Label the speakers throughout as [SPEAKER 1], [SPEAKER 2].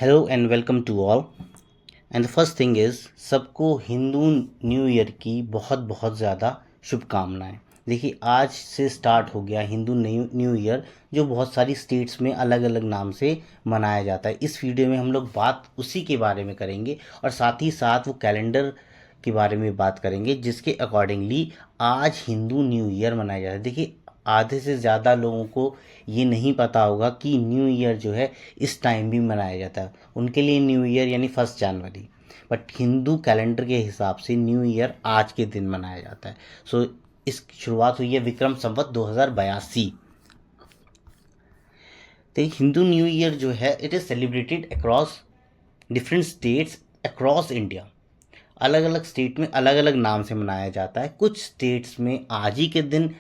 [SPEAKER 1] Hello and welcome to all. And the first thing is सबको Hindu new year की बहुत बहुत ज़्यादा शुभकामनाएं। देखिए, आज से स्टार्ट हो गया हिंदू न्यू ईयर, जो बहुत सारी स्टेट्स में अलग अलग नाम से मनाया जाता है। इस वीडियो में हम लोग बात उसी के बारे में करेंगे और साथ ही साथ वो कैलेंडर के बारे में बात करेंगे जिसके अकॉर्डिंगली आज हिंदू न्यू ईयर मनाया जाता है। देखिए, आधे से ज़्यादा लोगों को ये नहीं पता होगा कि न्यू ईयर जो है इस टाइम भी मनाया जाता है। उनके लिए न्यू ईयर यानी 1 जनवरी, बट हिंदू कैलेंडर के हिसाब से न्यू ईयर आज के दिन मनाया जाता है। सो इस शुरुआत हुई है विक्रम संवत 2082। तो हिंदू न्यू ईयर जो है it is celebrated across different states across India. अलग अलग स्टेट में अलग अलग नाम से मनाया जाता है। कुछ स्टेट्स में आज ही के दिन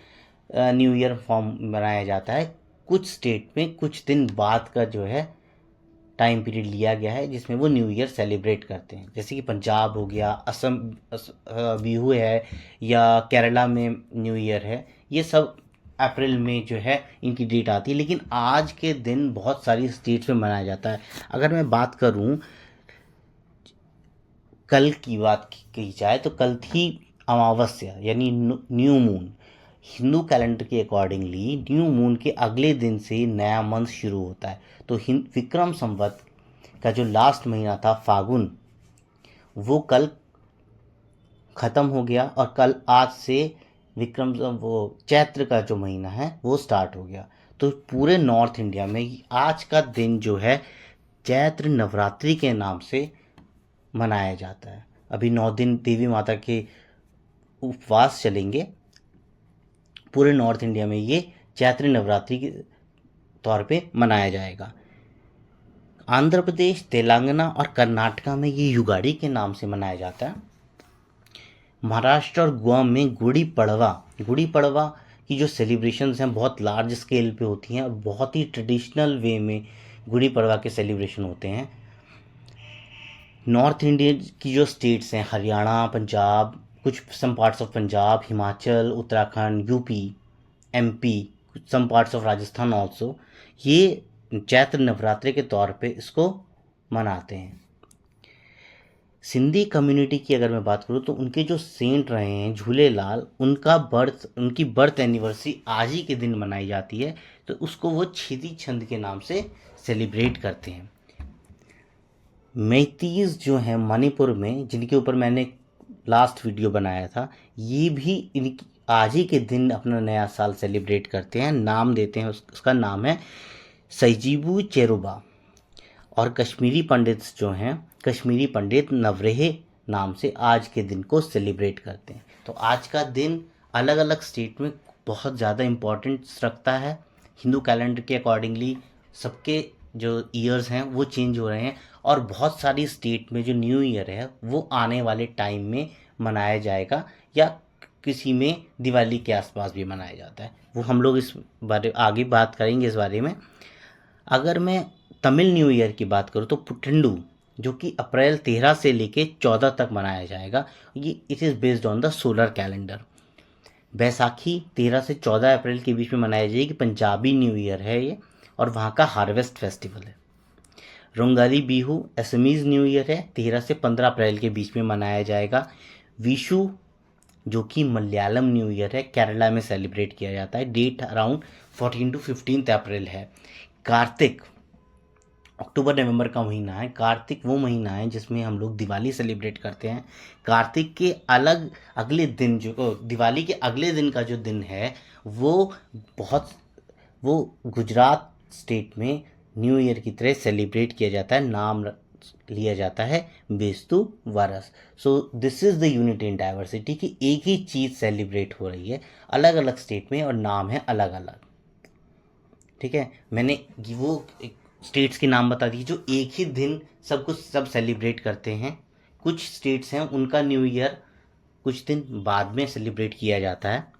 [SPEAKER 1] न्यू ईयर फॉर्म मनाया जाता है, कुछ स्टेट में कुछ दिन बाद का जो है टाइम पीरियड लिया गया है जिसमें वो न्यू ईयर सेलिब्रेट करते हैं। जैसे कि पंजाब हो गया, असम बिहू है, या केरला में न्यू ईयर है। ये सब अप्रैल में जो है इनकी डेट आती है, लेकिन आज के दिन बहुत सारी स्टेट्स में मनाया जाता है। अगर मैं बात करूं, कल की बात की जाए तो कल थी अमावस्या यानी न्यू मून। हिंदू कैलेंडर के अकॉर्डिंगली न्यू मून के अगले दिन से नया मंथ शुरू होता है। तो विक्रम संवत का जो लास्ट महीना था फागुन, वो कल ख़त्म हो गया और कल आज से विक्रम वो चैत्र का जो महीना है वो स्टार्ट हो गया। तो पूरे नॉर्थ इंडिया में आज का दिन जो है चैत्र नवरात्रि के नाम से मनाया जाता है। अभी 9 दिन देवी माता के उपवास चलेंगे। पूरे नॉर्थ इंडिया में ये चैत्र नवरात्रि के तौर पे मनाया जाएगा। आंध्र प्रदेश, तेलंगाना और कर्नाटका में ये युगाड़ी के नाम से मनाया जाता है। महाराष्ट्र और गोवा में गुड़ी पड़वा की जो सेलिब्रेशंस हैं बहुत लार्ज स्केल पे होती हैं और बहुत ही ट्रेडिशनल वे में गुड़ी पड़वा के सेलिब्रेशन होते हैं। नॉर्थ इंडिया की जो स्टेट्स हैं हरियाणा, पंजाब, कुछ some parts of Punjab, Himachal, Uttarakhand, UP, MP, some parts of Rajasthan also, ये चैत्र नवरात्रि के तौर पे इसको मनाते हैं। सिंधी कम्युनिटी की अगर मैं बात करूँ तो उनके जो सेंट रहे हैं झूलेलाल, उनकी बर्थ एनिवर्सरी आज ही के दिन मनाई जाती है। तो उसको वो छेदी छंद के नाम से सेलिब्रेट करते हैं। मैतीज जो हैं मणिपुर में, जिनके ऊपर मैंने लास्ट वीडियो बनाया था, ये भी इनकी आज ही के दिन अपना नया साल सेलिब्रेट करते हैं। नाम देते हैं, उसका नाम है सजीबू चेरुबा। और कश्मीरी पंडित जो हैं, कश्मीरी पंडित नवरेह नाम से आज के दिन को सेलिब्रेट करते हैं। तो आज का दिन अलग अलग स्टेट में बहुत ज़्यादा इम्पोर्टेंस रखता है। हिंदू कैलेंडर के अकॉर्डिंगली सबके जो ईयर्स हैं वो चेंज हो रहे हैं और बहुत सारी स्टेट में जो न्यू ईयर है वो आने वाले टाइम में मनाया जाएगा, या किसी में दिवाली के आसपास भी मनाया जाता है। वो हम लोग इस बारे आगे बात करेंगे इस बारे में। अगर मैं तमिल न्यू ईयर की बात करूँ तो पुथंडू, जो कि अप्रैल 13 से लेके 14 तक मनाया जाएगा। ये it is based on the solar calendar. Baisakhi 13 से 14 अप्रैल के बीच में मनाया जाएगी। पंजाबी न्यू ईयर है ये और वहाँ का हार्वेस्ट फेस्टिवल है। Rongali Bihu Assamese new year है, 13 से 15 अप्रैल के बीच में मनाया जाएगा। विशु जो कि मलयालम न्यू ईयर है, केरला में सेलिब्रेट किया जाता है। डेट अराउंड 14 to 15 अप्रैल है। कार्तिक अक्टूबर नवंबर का महीना है। कार्तिक वो महीना है जिसमें हम लोग दिवाली सेलिब्रेट करते हैं। कार्तिक के अलग अगले दिन जो दिवाली के अगले दिन का जो दिन है वो गुजरात स्टेट में न्यू ईयर की तरह सेलिब्रेट किया जाता है। नाम लिया जाता है बेस्तु वरस। So this is the unity in diversity कि एक ही चीज़ सेलिब्रेट हो रही है अलग अलग स्टेट में और नाम है अलग अलग। ठीक है, मैंने वो स्टेट्स के नाम बता दिए जो एक ही दिन सब सेलिब्रेट करते हैं। कुछ स्टेट्स हैं उनका न्यू ईयर कुछ दिन बाद में सेलिब्रेट किया जाता है।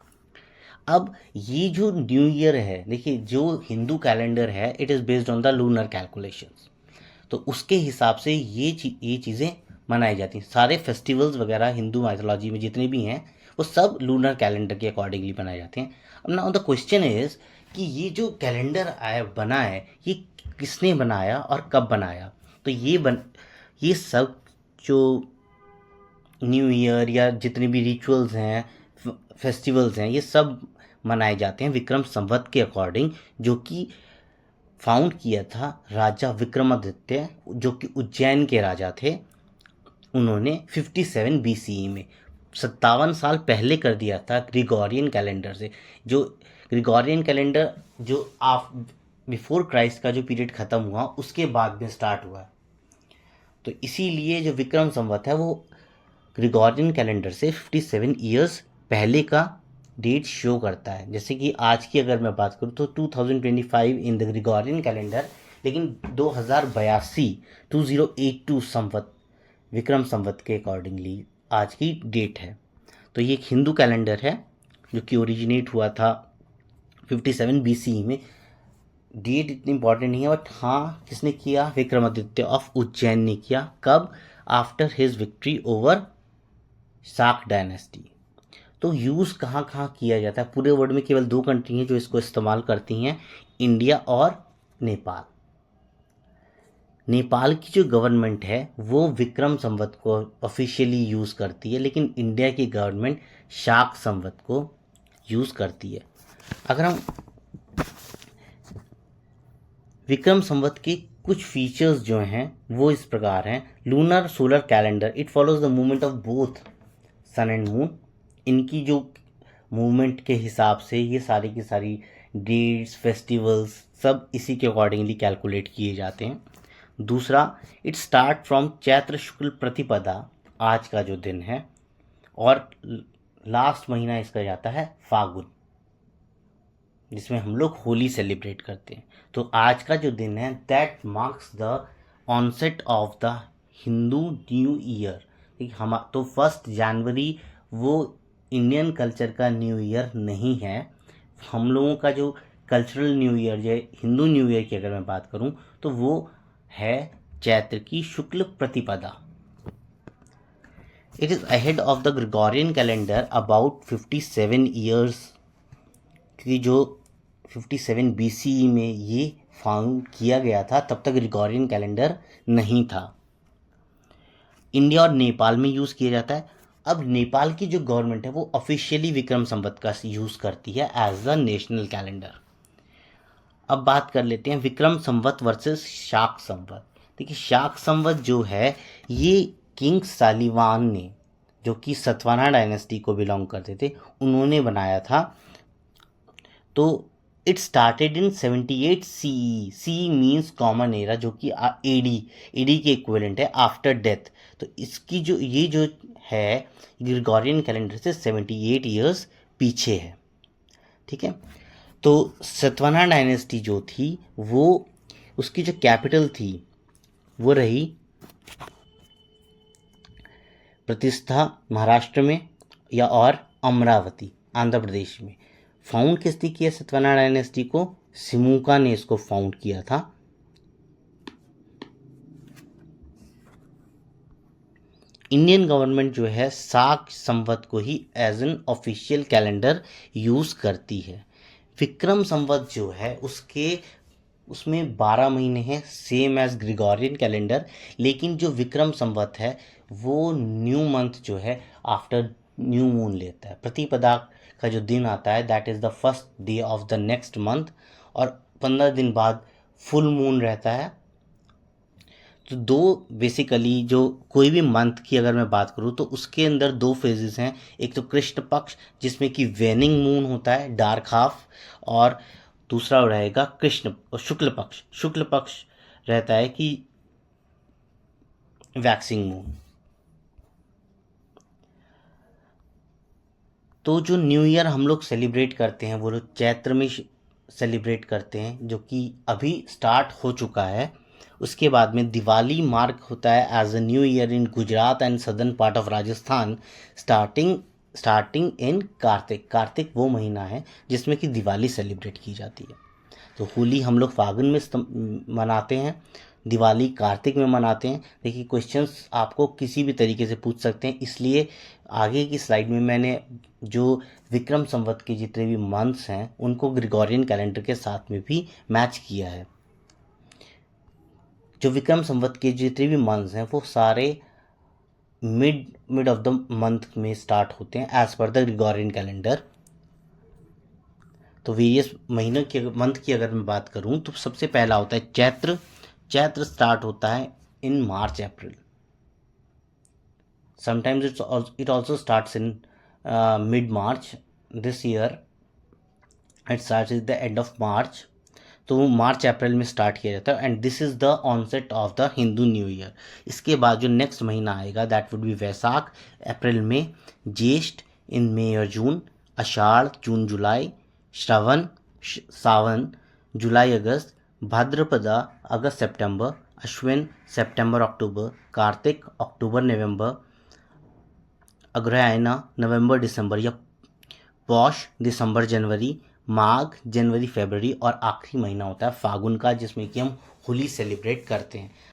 [SPEAKER 1] अब ये जो न्यू ईयर है, देखिए जो हिंदू कैलेंडर है it is based on the lunar calculations. तो उसके हिसाब से ये चीज़ें मनाई जाती हैं। सारे फेस्टिवल्स वगैरह हिंदू माइथोलॉजी में जितने भी हैं वो सब लूनर कैलेंडर के अकॉर्डिंगली बनाए जाते हैं। अब नाउ द क्वेश्चन इज़ कि ये जो कैलेंडर बना है ये किसने बनाया और कब बनाया। तो ये सब जो न्यू ईयर या जितने भी रिचुअल्स हैं, फेस्टिवल्स हैं, ये सब मनाए जाते हैं विक्रम संवत के अकॉर्डिंग, जो कि फाउंड किया था राजा विक्रमादित्य, जो कि उज्जैन के राजा थे। उन्होंने 57 BCE में 57 साल पहले कर दिया था ग्रिगोरियन कैलेंडर से। जो ग्रिगोरियन कैलेंडर जो बिफोर क्राइस्ट का जो पीरियड ख़त्म हुआ उसके बाद में स्टार्ट हुआ। तो इसीलिए जो विक्रम संवत है वो ग्रिगोरियन कैलेंडर से 57 ईयर्स पहले का डेट शो करता है। जैसे कि आज की अगर मैं बात करूँ तो 2025 इन द ग्रिगोरियन कैलेंडर, लेकिन 2082 संवत विक्रम संवत के अकॉर्डिंगली आज की डेट है। तो ये एक हिंदू कैलेंडर है जो कि ओरिजिनेट हुआ था 57 BCE में। डेट इतनी इंपॉर्टेंट नहीं है, बट हाँ किसने किया, विक्रमादित्य ऑफ उज्जैन ने किया। कब? आफ्टर हिज विक्ट्री ओवर शाक डायनेस्टी। तो यूज़ कहाँ कहाँ किया जाता है? पूरे वर्ल्ड में केवल 2 कंट्री हैं जो इसको इस्तेमाल करती हैं, इंडिया और नेपाल। नेपाल की जो गवर्नमेंट है वो विक्रम संवत को ऑफिशियली यूज़ करती है, लेकिन इंडिया की गवर्नमेंट शाक संवत को यूज़ करती है। अगर हम विक्रम संवत के कुछ फीचर्स जो हैं वो इस प्रकार हैं। Lunar solar calendar, it follows the movement of both sun and moon. इनकी जो मूवमेंट के हिसाब से ये सारी की सारी डेट्स, फेस्टिवल्स सब इसी के अकॉर्डिंगली कैलकुलेट किए जाते हैं। दूसरा, इट स्टार्ट फ्रॉम चैत्र शुक्ल प्रतिपदा, आज का जो दिन है, और लास्ट महीना इसका जाता है फागुन, जिसमें हम लोग होली सेलिब्रेट करते हैं। तो आज का जो दिन है that marks the onset of the Hindu new year. हम तो 1 जनवरी वो इंडियन कल्चर का न्यू ईयर नहीं है। हम लोगों का जो कल्चरल न्यू ईयर, जो हिंदू न्यू ईयर की अगर मैं बात करूं तो वो है चैत्र की शुक्ल प्रतिपदा। It is ahead of the Gregorian calendar about 57 years की, जो 57 BCE में ये फाउंड किया गया था। तब तक ग्रिगोरियन कैलेंडर नहीं था। इंडिया और नेपाल में यूज़ किया जाता है। अब नेपाल की जो गवर्नमेंट है वो ऑफिशियली विक्रम संवत का यूज़ करती है एज द नेशनल कैलेंडर। अब बात कर लेते हैं विक्रम संवत वर्सेस शाक संवत। देखिए, शाक संवत जो है ये किंग सालीवान ने, जो कि सतवाना डायनेस्टी को बिलोंग करते थे, उन्होंने बनाया था। तो it started in 78 CE। CE means common era, जो कि AD के इक्विवेलेंट है, आफ्टर डेथ। तो इसकी जो ये जो है ग्रिगोरियन कैलेंडर से 78 ईयर्स पीछे है। ठीक है। तो सतवाना डायनेस्टी जो थी वो, उसकी जो कैपिटल थी वो रही प्रतिष्ठा महाराष्ट्र में, या और अमरावती आंध्र प्रदेश में। फाउंड किसने किया सतवाना डायनेस्टी को? सिमुका ने इसको फाउंड किया था। इंडियन गवर्नमेंट जो है शाक संवत को ही as an official calendar use करती है। विक्रम संवत जो है उसमें 12 महीने हैं, सेम एज ग्रिगोरियन कैलेंडर। लेकिन जो विक्रम संवत है वो न्यू मंथ जो है आफ्टर न्यू मून लेता है। प्रतिपदा का जो दिन आता है that is the first day of the next month, और 15 दिन बाद फुल मून रहता है। तो 2 बेसिकली, जो कोई भी मंथ की अगर मैं बात करूँ तो उसके अंदर 2 फेजेस हैं। एक तो कृष्ण पक्ष जिसमें कि वेनिंग मून होता है, डार्क हाफ, और दूसरा रहेगा शुक्ल पक्ष। शुक्ल पक्ष रहता है कि वैक्सिंग मून। तो जो न्यू ईयर हम लोग सेलिब्रेट करते हैं वो लोग चैत्र में सेलिब्रेट करते हैं, जो कि अभी स्टार्ट हो चुका है। उसके बाद में दिवाली मार्क होता है as a new year in Gujarat and southern part of Rajasthan, starting in Kartik वो महीना है जिसमें कि दिवाली सेलिब्रेट की जाती है। तो होली हम लोग फागुन में मनाते हैं, दिवाली कार्तिक में मनाते हैं। देखिए, क्वेश्चंस आपको किसी भी तरीके से पूछ सकते हैं, इसलिए आगे की स्लाइड में मैंने जो विक्रम संवत के जितने भी मंथ्स हैं उनको ग्रिगोरियन कैलेंडर के साथ में भी मैच किया है। जो विक्रम संवत के जितने भी मंथ्स हैं वो सारे मिड ऑफ द मंथ में स्टार्ट होते हैं as per the Gregorian calendar. तो वेरियस महीनों की मंथ की अगर मैं बात करूं तो सबसे पहला होता है चैत्र। चैत्र स्टार्ट होता है in March April. Sometimes it also starts in mid March. This year it starts it the end of March. तो वो मार्च अप्रैल में स्टार्ट किया जाता है and this is the onset of the Hindu new year. इसके बाद जो next महीना आएगा that would be Vaisakh April में, ज्येष्ठ इन मई और जून, आषाढ़ जून जुलाई, श्रावण सावन जुलाई अगस्त, भाद्रपदा अगस्त सितंबर, अश्विन सितंबर अक्टूबर, कार्तिक अक्टूबर नवंबर, अग्रहायना नवंबर दिसंबर या पौष दिसंबर जनवरी, माघ जनवरी फरवरी और आखिरी महीना होता है फागुन का जिसमें कि हम होली सेलिब्रेट करते हैं।